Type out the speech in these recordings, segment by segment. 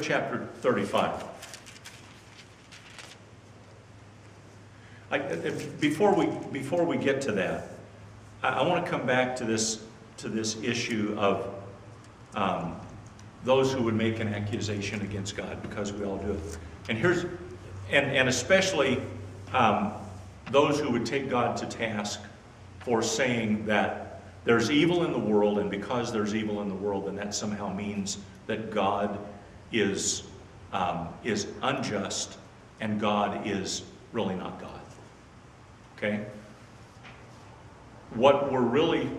chapter 35. Before we get to that, I want to come back to this issue of those who would make an accusation against God, because we all do it. And especially those who would take God to task for saying that there's evil in the world, and because there's evil in the world, then that somehow means that God is unjust and God is really not God. Okay? What really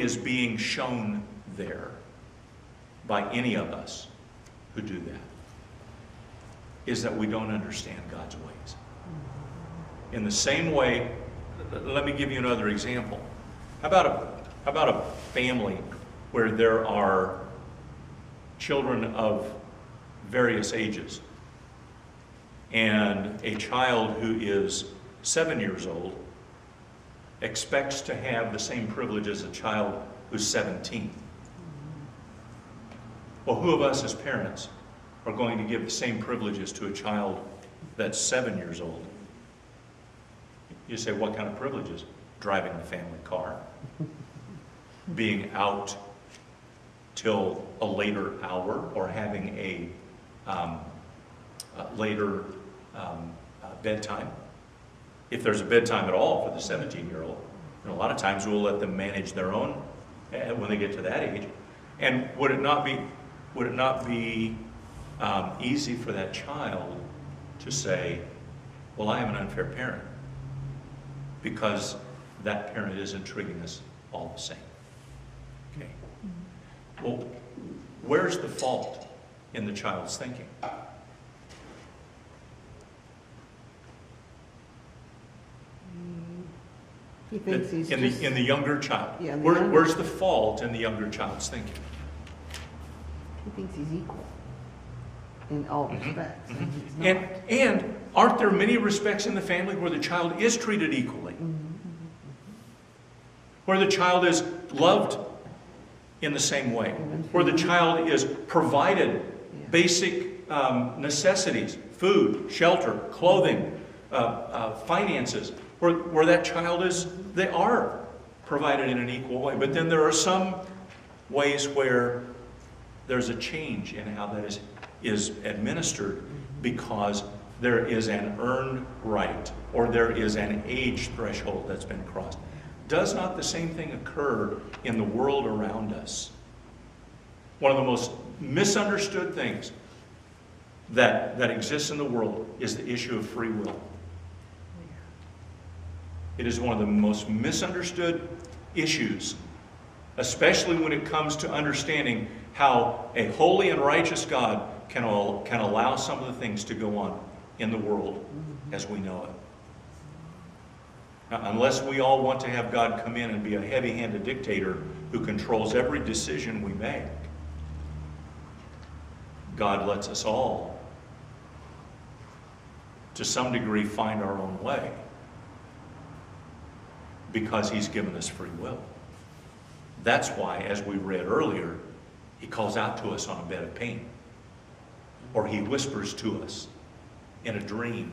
is being shown there by any of us who do that is that we don't understand God's ways. In the same way, let me give you another example. How about a family where there are children of various ages, and a child who is 7 years old expects to have the same privilege as a child who's 17. Well, who of us as parents are going to give the same privileges to a child that's 7 years old? You say, what kind of privileges? Driving the family car, being out till a later hour, or having a later bedtime. If there's a bedtime at all for the 17-year-old. And a lot of times we'll let them manage their own when they get to that age. And would it not be easy for that child to say, well, I am an unfair parent because that parent isn't treating us all the same? Okay. Well, where's the fault in the child's thinking? He thinks he's in the younger child. Yeah, Where's the fault in the younger child's thinking? He thinks he's equal in all respects. And he's not. And aren't there many respects in the family where the child is treated equally? Where the child is loved in the same way? Where the child is provided basic necessities, food, shelter, clothing, finances, where that child they are provided in an equal way. But then there are some ways where there's a change in how that is administered because there is an earned right or there is an age threshold that's been crossed. Does not the same thing occur in the world around us? One of the most misunderstood things that exists in the world is the issue of free will. It is one of the most misunderstood issues, especially when it comes to understanding how a holy and righteous God can allow some of the things to go on in the world as we know it. Now, unless we all want to have God come in and be a heavy-handed dictator who controls every decision we make, God lets us all, to some degree, find our own way because He's given us free will. That's why, as we read earlier, He calls out to us on a bed of pain, or He whispers to us in a dream,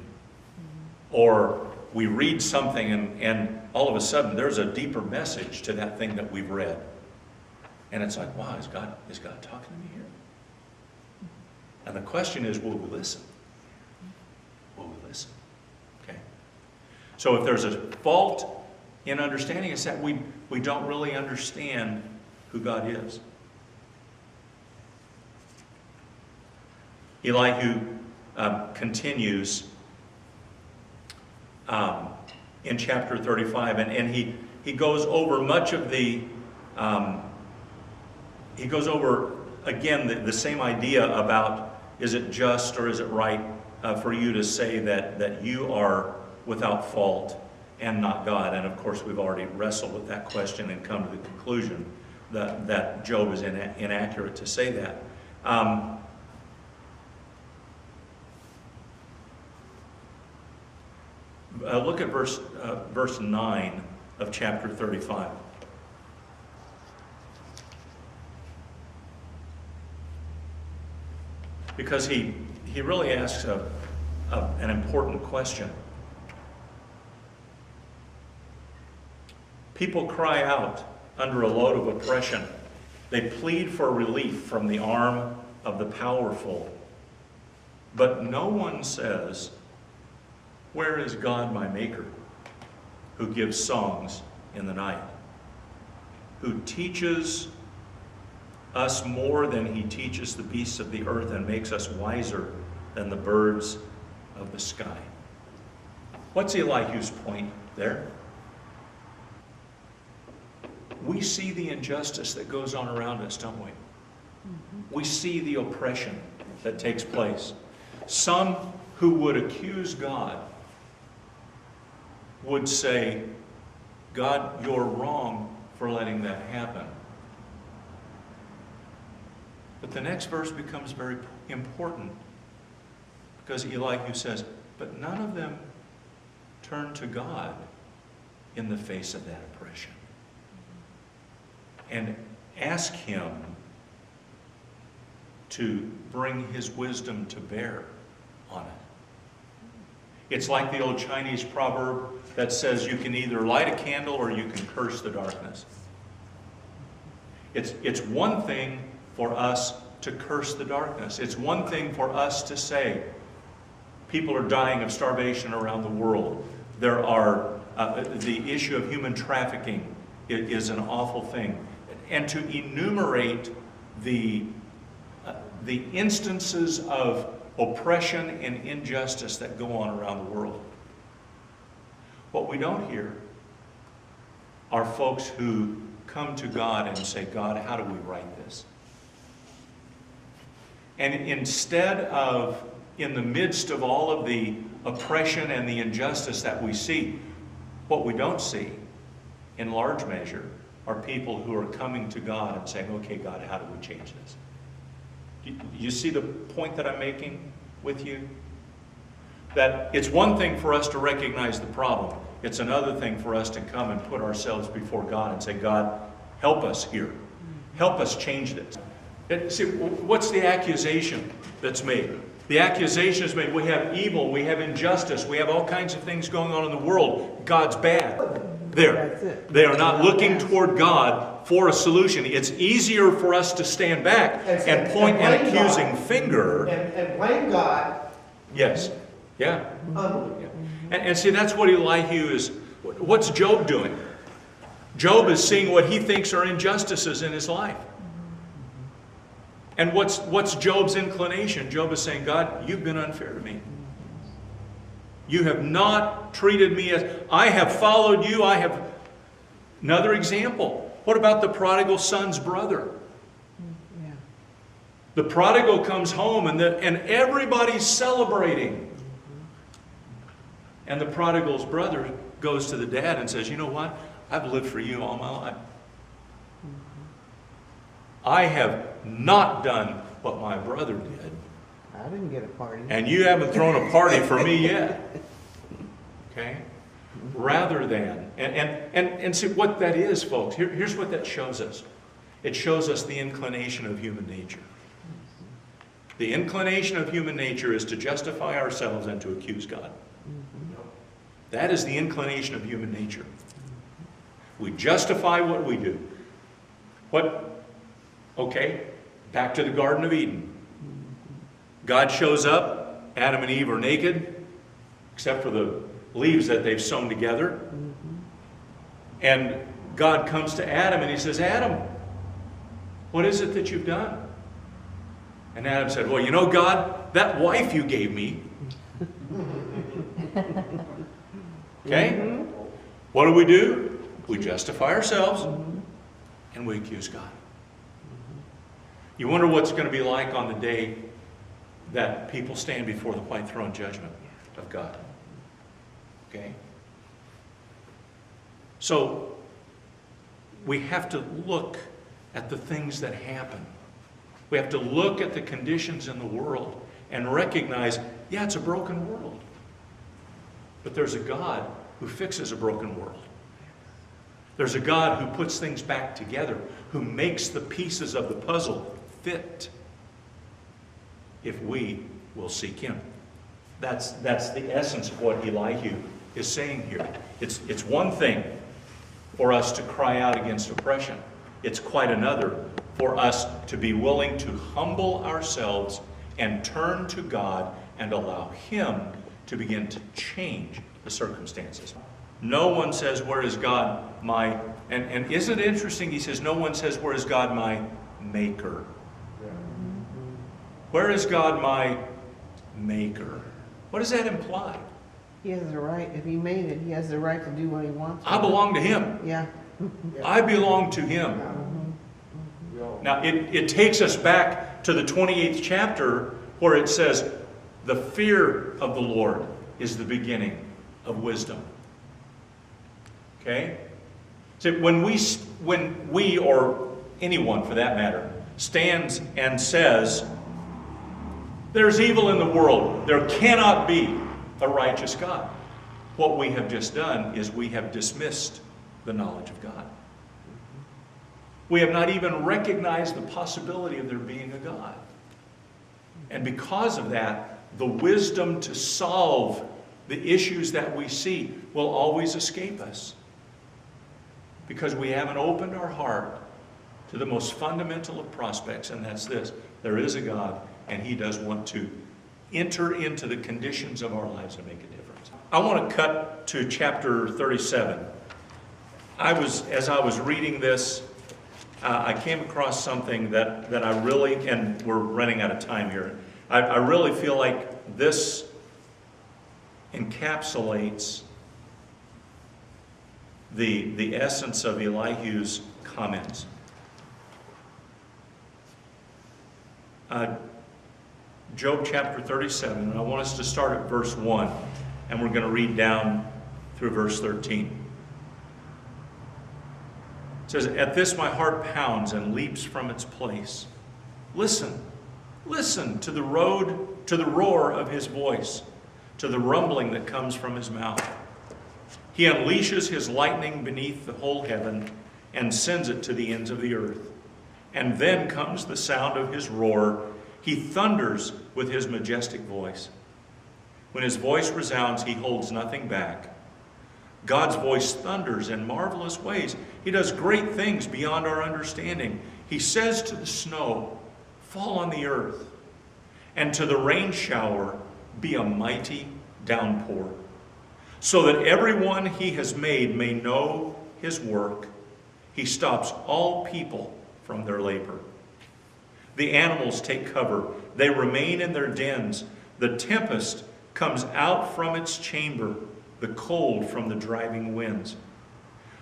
or we read something and all of a sudden there's a deeper message to that thing that we've read. And it's like, wow, is God talking to me here? And the question is, will we listen? Will we listen? Okay. So if there's a fault in understanding, it's that we don't really understand who God is. Elihu continues in chapter 35, and he goes over much of the, he goes over, again, the same idea about, is it just or is it right for you to say that you are without fault and not God? And of course, we've already wrestled with that question and come to the conclusion that Job is inaccurate to say that. Look at verse 9 of chapter 35. because he really asks an important question. People cry out under a load of oppression. They plead for relief from the arm of the powerful. But no one says, "Where is God my Maker, who gives songs in the night, who teaches us more than he teaches the beasts of the earth and makes us wiser than the birds of the sky?" What's Elihu's point there? We see the injustice that goes on around us, don't we? We see the oppression that takes place. Some who would accuse God would say, "God, you're wrong for letting that happen." But the next verse becomes very important, because Elihu says, "But none of them turn to God in the face of that oppression and ask him to bring his wisdom to bear on it." It's like the old Chinese proverb that says you can either light a candle or you can curse the darkness. It's one thing for us to curse the darkness. It's one thing for us to say, people are dying of starvation around the world. There are, the issue of human trafficking is an awful thing. And to enumerate the instances of oppression and injustice that go on around the world. What we don't hear are folks who come to God and say, "God, how do we right this?" And instead of, in the midst of all of the oppression and the injustice that we see, what we don't see, in large measure, are people who are coming to God and saying, "Okay, God, how do we change this?" You see the point that I'm making with you? That it's one thing for us to recognize the problem. It's another thing for us to come and put ourselves before God and say, "God, help us here. Help us change this." See, what's the accusation that's made? The accusation is made, we have evil, we have injustice, we have all kinds of things going on in the world. God's bad. There. They are not looking toward God for a solution. It's easier for us to stand back and point an accusing finger. And blame God. Yes. Yeah. And see, that's what Elihu is. What's Job doing? Job is seeing what he thinks are injustices in his life. And what's Job's inclination? Job is saying, "God, you've been unfair to me. You have not treated me as I have followed you. I have." Another example. What about the prodigal son's brother? Yeah. The prodigal comes home and everybody's celebrating. And the prodigal's brother goes to the dad and says, "You know what? I've lived for you all my life. I have not done what my brother did. I didn't get a party. And you haven't thrown a party for me yet." Okay? Rather than, and see what that is, folks. Here's what that shows us. It shows us the inclination of human nature. The inclination of human nature is to justify ourselves and to accuse God. That is the inclination of human nature. We justify what we do. Okay, back to the Garden of Eden. God shows up, Adam and Eve are naked, except for the leaves that they've sewn together. And God comes to Adam and he says, "Adam, what is it that you've done?" And Adam said, "Well, you know, God, that wife you gave me." Okay? What do? We justify ourselves and we accuse God. You wonder what's going to be like on the day that people stand before the white throne judgment of God. Okay? So, we have to look at the things that happen. We have to look at the conditions in the world and recognize, yeah, it's a broken world. But there's a God who fixes a broken world. There's a God who puts things back together, who makes the pieces of the puzzle fit if we will seek him. That's the essence of what Elihu is saying here. It's one thing for us to cry out against oppression. It's quite another for us to be willing to humble ourselves and turn to God and allow him to begin to change the circumstances. No one says, where is God my... And isn't it interesting? He says, no one says, where is God my maker? Where is God my maker? What does that imply? He has the right, if he made it, he has the right to do what he wants. I belong to him. Yeah. I belong to him. Now, it takes us back to the 28th chapter where it says, the fear of the Lord is the beginning of wisdom. Okay? So when we, or anyone for that matter, stands and says, there's evil in the world, there cannot be a righteous God, what we have just done is we have dismissed the knowledge of God. We have not even recognized the possibility of there being a God. And because of that, the wisdom to solve the issues that we see will always escape us. Because we haven't opened our heart to the most fundamental of prospects, and that's this. There is a God, and he does want to enter into the conditions of our lives and make a difference. I want to cut to chapter 37. As I was reading this, I came across something that I really, and we're running out of time here, I really feel like this encapsulates the essence of Elihu's comments. Job chapter 37, and I want us to start at verse 1, and we're going to read down through verse 13. It says, at this my heart pounds and leaps from its place. Listen to the roar of his voice, to the rumbling that comes from his mouth. He unleashes his lightning beneath the whole heaven and sends it to the ends of the earth. And then comes the sound of his roar. He thunders with his majestic voice. When his voice resounds, he holds nothing back. God's voice thunders in marvelous ways. He does great things beyond our understanding. He says to the snow, fall on the earth, and to the rain shower, be a mighty downpour, so that everyone he has made may know his work. He stops all people from their labor. The animals take cover. They remain in their dens. The tempest comes out from its chamber, the cold from the driving winds.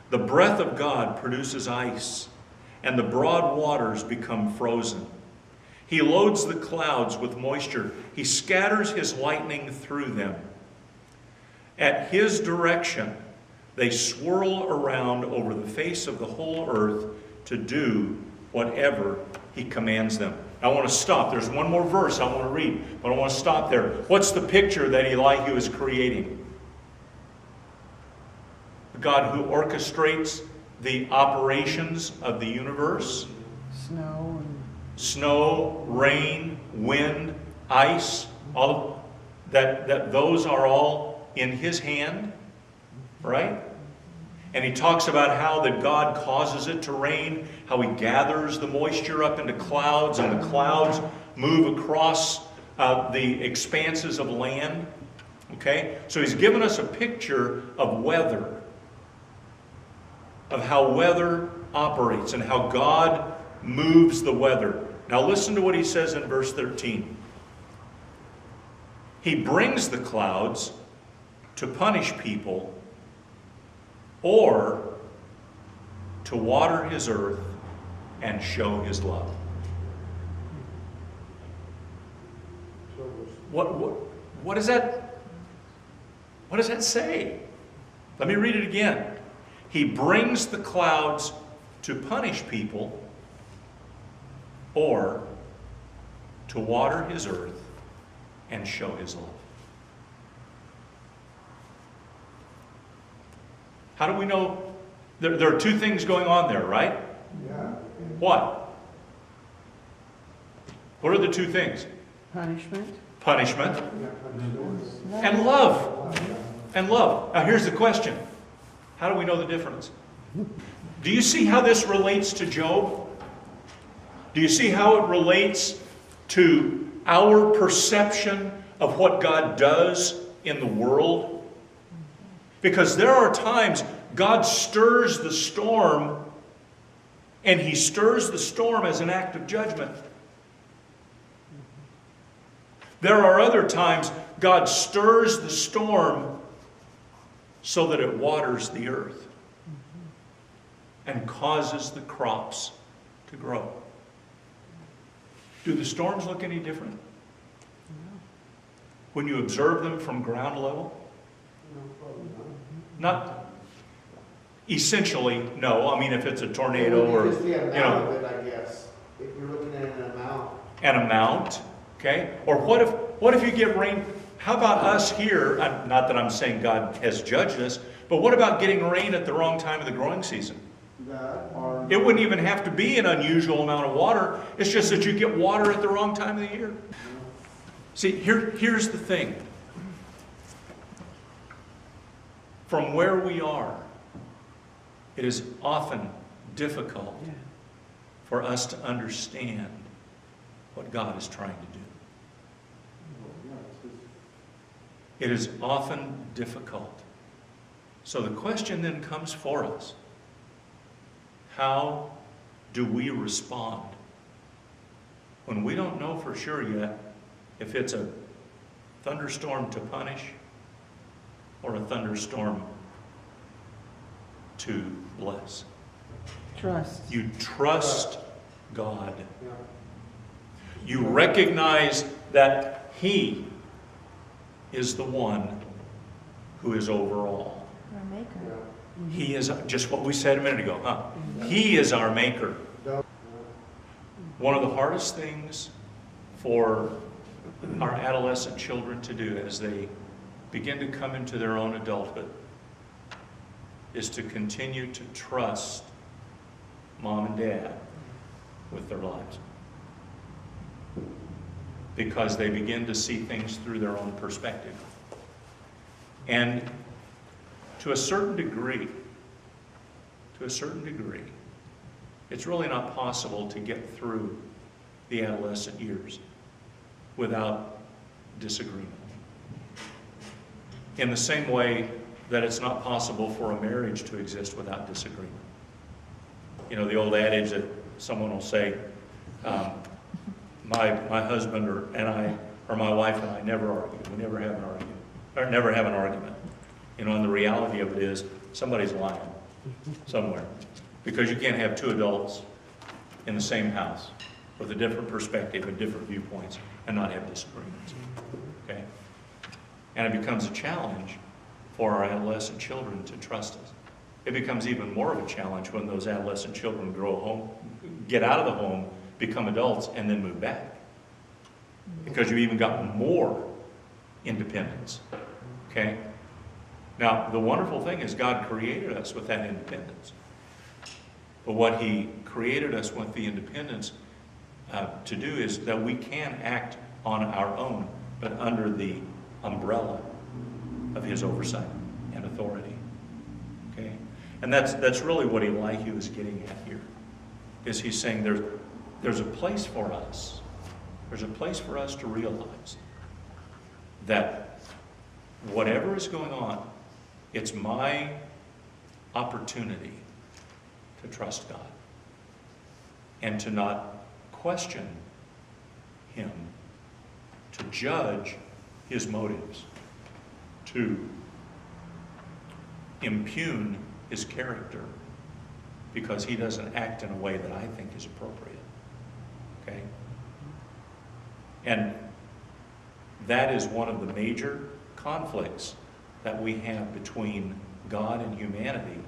The breath of God produces ice, and the broad waters become frozen. He loads the clouds with moisture. He scatters his lightning through them. At his direction, they swirl around over the face of the whole earth to do whatever he commands them. I want to stop. There's one more verse I want to read, but I want to stop there. What's the picture that Elihu is creating? A God who orchestrates the operations of the universe. Snow, rain, wind, ice, all of that those are all in his hand, right? And he talks about how that God causes it to rain, how he gathers the moisture up into clouds, and the clouds move across the expanses of land. Okay? So he's given us a picture of weather, of how weather operates and how God moves the weather. Now listen to what he says in verse 13. He brings the clouds to punish people, or to water his earth and show his love. What does that say? Let me read it again. He brings the clouds to punish people, or to water his earth and show his love. How do we know? There are two things going on there, right? Yeah. What? What are the two things? Punishment. punishment, and love. And love. Now here's the question. How do we know the difference? Do you see how this relates to Job? Do you see how it relates to our perception of what God does in the world? Because there are times God stirs the storm, and He stirs the storm as an act of judgment. There are other times God stirs the storm so that it waters the earth and causes the crops to grow. Do the storms look any different when you observe them from ground level? Not essentially, no. I mean, if it's a tornado or, just the you amount know, of it, I guess. If you're looking at an amount. an amount, okay? Or what if you get rain? How about us here? Not that I'm saying God has judged us, but what about getting rain at the wrong time of the growing season? That or It wouldn't even have to be an unusual amount of water. It's just that you get water at the wrong time of the year. See, here's the thing. From where we are, it is often difficult for us to understand what God is trying to do. It is often difficult. So the question then comes for us. How do we respond when we don't know for sure yet if it's a thunderstorm to punish or a thunderstorm to bless? Trust. You trust God. yeah. You recognize that He is the one who is over all. Our Maker. Yeah. He is just what we said a minute ago, huh? He is our Maker. One of the hardest things for our adolescent children to do as they begin to come into their own adulthood is to continue to trust mom and dad with their lives. Because they begin to see things through their own perspective. And to a certain degree, it's really not possible to get through the adolescent years without disagreement. In the same way that it's not possible for a marriage to exist without disagreement. You know, the old adage that someone will say, my husband and I, or my wife and I never argue. We never have an argument. Or never have an argument. You know, and the reality of it is somebody's lying somewhere. Because you can't have two adults in the same house with a different perspective and different viewpoints and not have disagreements. Okay? And it becomes a challenge for our adolescent children to trust us. It becomes even more of a challenge when those adolescent children grow home, get out of the home, become adults, and then move back. Because you've even got more independence. Okay? Now, the wonderful thing is God created us with that independence. But what He created us with the independence to do is that we can act on our own, but under the umbrella of His oversight and authority. Okay? And that's really what Elihu is getting at here. Is he's saying there's a place for us. There's a place for us to realize that whatever is going on, it's my opportunity to trust God and to not question Him, to judge His motives, to impugn His character because He doesn't act in a way that I think is appropriate. Okay? And that is one of the major conflicts that we have between God and humanity,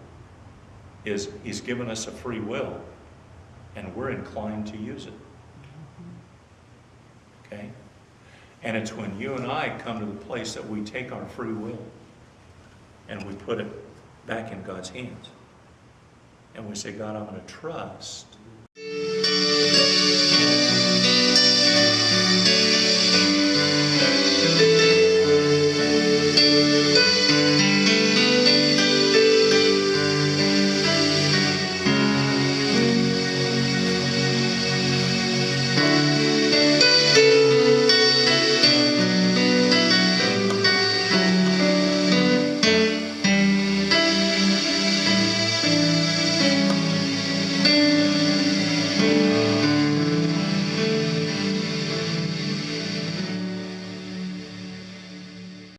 is He's given us a free will and we're inclined to use it. Okay? And it's when you and I come to the place that we take our free will and we put it back in God's hands. And we say, God, I'm going to trust